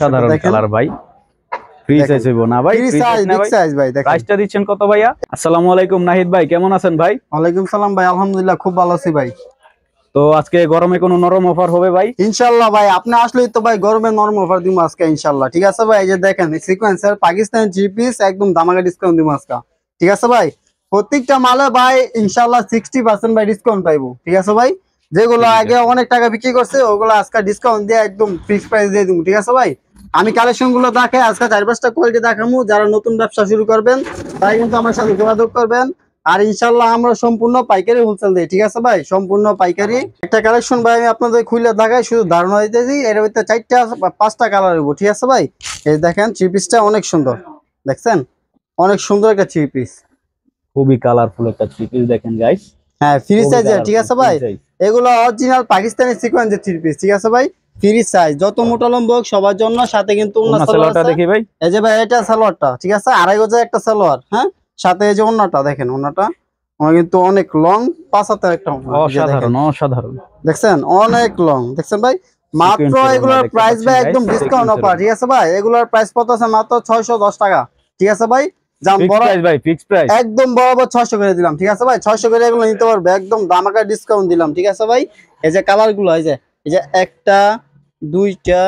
সাধারণ কালার ভাই, free size হইবো না ভাই? ফ্রি সাইজ, বিগ সাইজ ভাই। দেখেন প্রাইসটা দিচ্ছেন কত ভাইয়া? আসসালামু আলাইকুম নাহিদ ভাই, কেমন আছেন ভাই? ওয়ালাইকুম সালাম ভাই, আলহামদুলিল্লাহ খুব ভালো আছি ভাই। তো আজকে গরমে কোনো নরম অফার হবে ভাই? ইনশাআল্লাহ ভাই, আপনি আসলেই তো ভাই গরমে নরম অফার দিমু আজকে ইনশাআল্লাহ। ঠিক আছে ভাই, এই যে দেখেন সিকোয়েন্সের পাকিস্তানি থ্রি পিস একদম দামাকা ডিসকাউন্ট দিমু আজকে। ঠিক আছে ভাই, প্রত্যেকটা মালে ভাই ইনশাআল্লাহ 60% ভাই ডিসকাউন্ট পাইবো। ঠিক আছে ভাই, যেগুলো আগে অনেক টাকা বিক্রি করছে ওগুলো আজকে ডিসকাউন্ট দিয়ে একদম ফিক্স প্রাইস দিয়ে দিমু। ঠিক আছে ভাই, আমি কালেকশন গুলো দেখাই আজকে 4-5টা কোয়ালিটি দেখামু। যারা নতুন ব্যবসা শুরু করবেন তারা কিন্তু আমার সাথে যোগাযোগ করবেন। আর ইনশাআল্লাহ আমরা সম্পূর্ণ পাইকারি হোলসেল দিই। ঠিক আছে ভাই, সম্পূর্ণ পাইকারি। একটা কালেকশন ভাই আমি আপনাদের খুলে দেখাই, শুধু ধারণা দিতেছি। এর ভিতরে 4টা-5টা কালার হইব। ঠিক আছে ভাই, এই দেখেন থ্রি পিসটা অনেক সুন্দর, দেখছেন অনেক সুন্দর একটা থ্রি পিস, খুবই কালারফুল একটা থ্রি পিস দেখেন গাইস। হ্যাঁ ফ্রি সাইজের। ঠিক আছে ভাই, এগুলো অরিজিনাল পাকিস্তানি সিকোয়েন্সের থ্রি পিস। ঠিক আছে ভাই, ফ্রি সাইজ, যত মোটা লম্বা হোক সবার জন্য। সাথে কিন্তু সালোয়ারটা দেখি ভাই। এই যে ভাই এটা সালোয়ারটা, ঠিক আছে 2.5 গজের একটা সালোয়ার। হ্যাঁ, সাথে এই যে ওন্নাটা দেখেন, ওন্নাটা কিন্তু অনেক লং, 5 হাতের একটা ওন্না। অসাধারণ অসাধারণ, দেখছেন অনেক লং, দেখছেন ভাই। মাত্র এগুলোর প্রাইস ভাই একদম ডিসকাউন্ট অফার। ঠিক আছে ভাই, এগুলোর প্রাইস কত আছে? মাত্র 610 টাকা। ঠিক আছে ভাই, একদম বরাবর 600 করে দিলাম। ঠিক আছে ভাই, 600 করে এগুলো নিতে পারবে, একদম দামাকা ডিসকাউন্ট দিলাম। ঠিক আছে ভাই, এই যে কালার গুলো, এই যে একটা, দুইটা,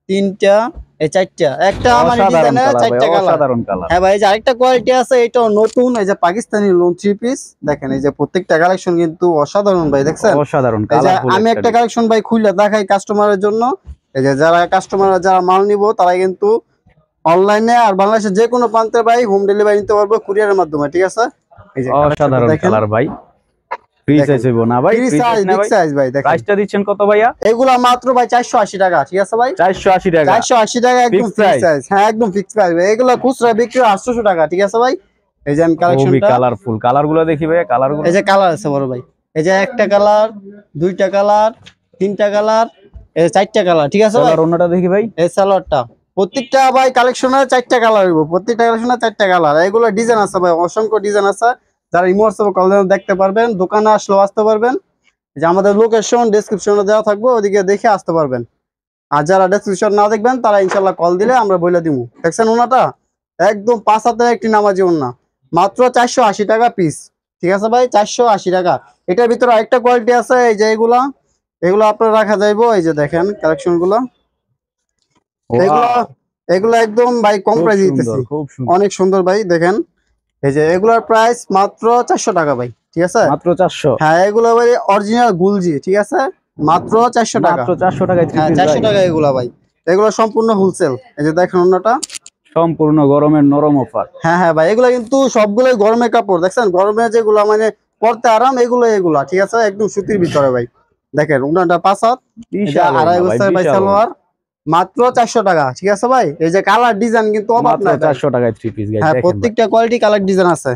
তিনটা, এই 4টা, একটা মানে ডিজাইনের 4টা কালার। হ্যাঁ ভাই, এই যে আরেকটা কোয়ালিটি আছে, এটাও নতুন, এই যে পাকিস্তানি লোন থ্রি পিস। দেখেন এই যে প্রত্যেকটা কালেকশন কিন্তু অসাধারণ ভাই, দেখছেন অসাধারণ। আমি একটা কালেকশন ভাই খুলে দেখাই কাস্টমারের জন্য। এই যে যারা কাস্টমার যারা মাল নিব তারা কিন্তু অনলাইনে আর বাংলাদেশের যে কোনো প্রান্তে ভাই হোম ডেলিভারি নিতে পারবো কুরিয়ারের মাধ্যমে। ঠিক আছে, এই যে অসাধারণ কালার ভাই, ফ্রি সাইজ হইবো না ভাই? ফ্রি সাইজ, বিগ সাইজ ভাই। দেখেন প্রাইসটা দিচ্ছেন কত ভাইয়া? এগুলা মাত্র ভাই 480 টাকা। ঠিক আছে ভাই, 480 টাকা। 480 টাকা একদম ফ্রি সাইজ। হ্যাঁ একদম ফিক্স প্রাইস ভাই, এগুলা খুচরা বিক্রি 800 টাকা। ঠিক আছে ভাই, এই যে আমি কালেকশনটা, খুবই কালারফুল। কালারগুলো দেখি ভাই, কালারগুলো। এই যে কালার আছে বড় ভাই, এই যে একটা কালার, দুইটা কালার, তিনটা কালার, এই 4টা কালার। ঠিক আছে ভাই, অন্যটা দেখি ভাই, এই সালোয়ারটা। প্রত্যেকটা ভাই কালেকশনে 4টা কালার হইব, প্রত্যেকটা কালেকশনে 4টা কালার। এগুলো ডিজাইন আছে ভাই, অসংখ্য ডিজাইন আছে। যারা ইমোর্সিভ কল দেখতে পারবেন, দোকানে আসলেও আসতে পারবেন। যে আমাদের লোকেশন ডেসক্রিপশনে দেওয়া থাকবে, ওদিকে দেখে আসতে পারবেন। আর যারা ডেসক্রিপশন না দেখবেন তারা ইনশাল্লাহ কল দিলে আমরা বলে দিব। দেখছেন ওনাটা একদম 5 হাতের একটি নামাজি ওন্না, মাত্র 480 টাকা পিস। ঠিক আছে ভাই, 480 টাকা। এটার ভিতরে আরেকটা কোয়ালিটি আছে, এই যে এগুলো আপনার রাখা যাইবো। এই যে দেখেন কালেকশন গুলো, এগুলো একদম ভাই কম প্রাইস দিতেছি, অনেক সুন্দর ভাই। দেখেন এই যে এগুলোর প্রাইস মাত্র 400 টাকা ভাই। ঠিক আছে, মাত্র 400। হ্যাঁ এগুলো ভাই অরিজিনাল গুলজি। ঠিক আছে, মাত্র 400 টাকা। মাত্র 400 টাকায়। হ্যাঁ 400 টাকা এগুলা ভাই, এগুলো সম্পূর্ণ হোলসেল। এই যে দেখেন অন্যটা সম্পূর্ণ গরমের নরম অফার। হ্যাঁ হ্যাঁ ভাই, এগুলা কিন্তু সবগুলোই গরমের কাপড়। দেখছেন গরমে যেগুলা মানে পরতে আরাম, এগুলা ঠিক আছে একদম সুতির ভিতরে ভাই। দেখেন ওনাটা 5 হাত, 2.5 গজ ভাই সালোয়ার, মাত্র 400 টাকা। ঠিক আছে ভাই, এই যে কালার ডিজাইন কিন্তু অভাব নাই, 400 টাকায় থ্রি পিস গাইস। হ্যাঁ প্রত্যেকটা কোয়ালিটি কালার ডিজাইন আছে।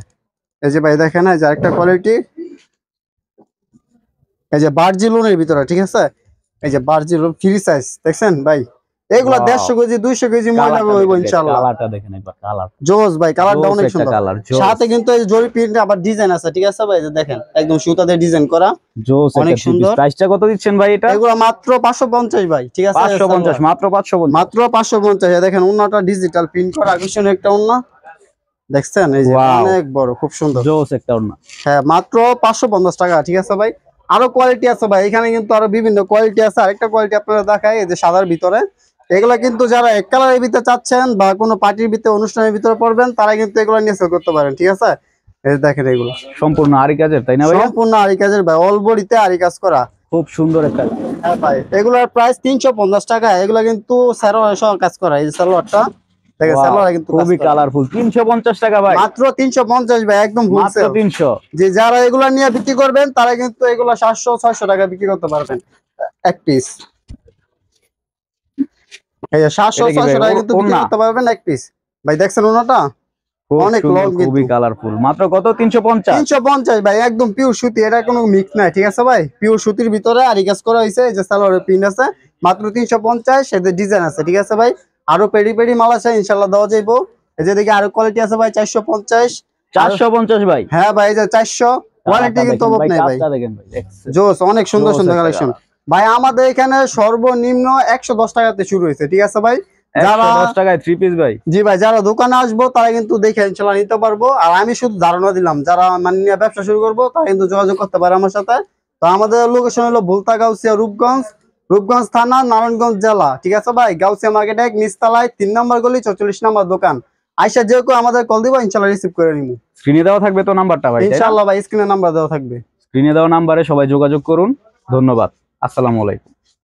এই যে ভাই দেখেন, এই যে আরেকটা কোয়ালিটি, এই যে বার্জিলনের ভিতরে। ঠিক আছে, এই যে বার্জিলন ফ্রি সাইজ, দেখছেন ভাই এগুলা 150 কেজি 200 কেজি ময়লা হইব ইনশাআল্লাহ। কালারটা দেখেন একবার, কালার জোস ভাই, কালারটা অনেক সুন্দর। সাথে কিন্তু এই জরি প্রিন্ট আবার ডিজাইন আছে। ঠিক আছে ভাই, দেখেন একদম সুতাতে ডিজাইন করা, জোস অনেক সুন্দর। প্রাইসটা কত দিচ্ছেন ভাই এটা? এগুলো মাত্র 550 ভাই। ঠিক আছে 550, মাত্র 550, মাত্র 550। দেখেন ওন্নাটা ডিজিটাল প্রিন্ট করা আকর্ষণীয় একটা ওন্না, দেখছেন এই যে অনেক বড়, খুব সুন্দর জোস একটা ওন্না। হ্যাঁ মাত্র 550 টাকা। ঠিক আছে ভাই, আরো কোয়ালিটি আছে ভাই, এখানে কিন্তু আরো বিভিন্ন কোয়ালিটি আছে। আরেকটা কোয়ালিটি আপনারা দেখাই, এই যে সাদার ভিতরে। এগুলা কিন্তু যারা এক কালারের ভিতরে চাচ্ছেন বা কোনো পার্টির ভিতরে অনুষ্ঠানের ভিতরে পড়বেন তারা কিন্তু এগুলো নিয়ে সেল করতে পারেন। ঠিক আছে, এই দেখেন এগুলো সম্পূর্ণ আরি কাজের, তাই না ভাই? সম্পূর্ণ আরি কাজের ভাই, অল বডিতে আরি কাজ করা, খুব সুন্দর একটা। হ্যাঁ ভাই, এগুলোর প্রাইস 350 টাকা। এগুলা কিন্তু সালোয়ার সহ কাজ করা, এই যে সালোয়ারটা দেখেন, সালোয়ার কিন্তু খুবই কালারফুল। 350 টাকা ভাই, মাত্র 350 ভাই, একদম মাত্র 300। যে যারা এগুলা নিয়ে বিক্রি করবেন তারা কিন্তু এগুলা 700-600 টাকা বিক্রি করতে পারবেন এক পিস। এই যে 700-600 টাকা কিন্তু বিক্রি করতে পারবেন এক পিস ভাই। দেখছেন ওনাটা অনেক লং, খুবই কালারফুল। মাত্র কত? 350। 350 ভাই, একদম পিওর সুতি, এটা কোনো মিক্স নাই। ঠিক আছে ভাই, পিওর সুতির ভিতরে আরি কাজ করা হয়েছে। এই যে সালোয়ারের প্রিন্ট আছে, মাত্র 350। এতে ডিজাইন আছে। ঠিক আছে ভাই, আরো পেডি পেডি মাল আছে ইনশাআল্লাহ দেওয়া যাইবো। এই যে দেখি আরো কোয়ালিটি আছে ভাই, 450। 450 ভাই, হ্যাঁ ভাই, এই যে 400 কোয়ালিটি কিন্তু অভাব নাই ভাই। জোস, অনেক সুন্দর সুন্দর কালেকশন ভাই। আমাদের এখানে সর্বনিম্ন 110 টাকাতে শুরু হয়েছে। ঠিক আছে ভাই, যারা 110 টাকায় 3 পিস ভাই। জি ভাই, যারা দোকানে আসবো তারা কিন্তু দেখে ইনশাল্লাহ নিতে পারবো। আর আমি শুধু ধারণা দিলাম, যারা মানে নিয়ে ব্যবসা শুরু করবো তারা কিন্তু যোগাযোগ করতে পারে আমার সাথে। তো আমাদের লোকেশন হলো ভুলতা গাউসিয়া রূপগঞ্জ, রূপগঞ্জ থানা, নারায়ণগঞ্জ জেলা। ঠিক আছে ভাই, গাউসিয়া মার্কেট 1 নিচতলায় 3 নম্বর গলি 44 নম্বর দোকান। আইসা যে কেউ আমাদের কল দিবা, ইনশাল্লাহ রিসিভ করে নিবো। স্ক্রিনে দেওয়া থাকবে তো নাম্বারটা ভাই, তাই না? ইনশাল্লাহ ভাই, স্ক্রিনে নাম্বার দেওয়া থাকবে। স্ক্রিনে দেওয়া নাম্বারে সবাই যোগাযোগ করুন। ধন্যবাদ। আসসালামু আলাইকুম।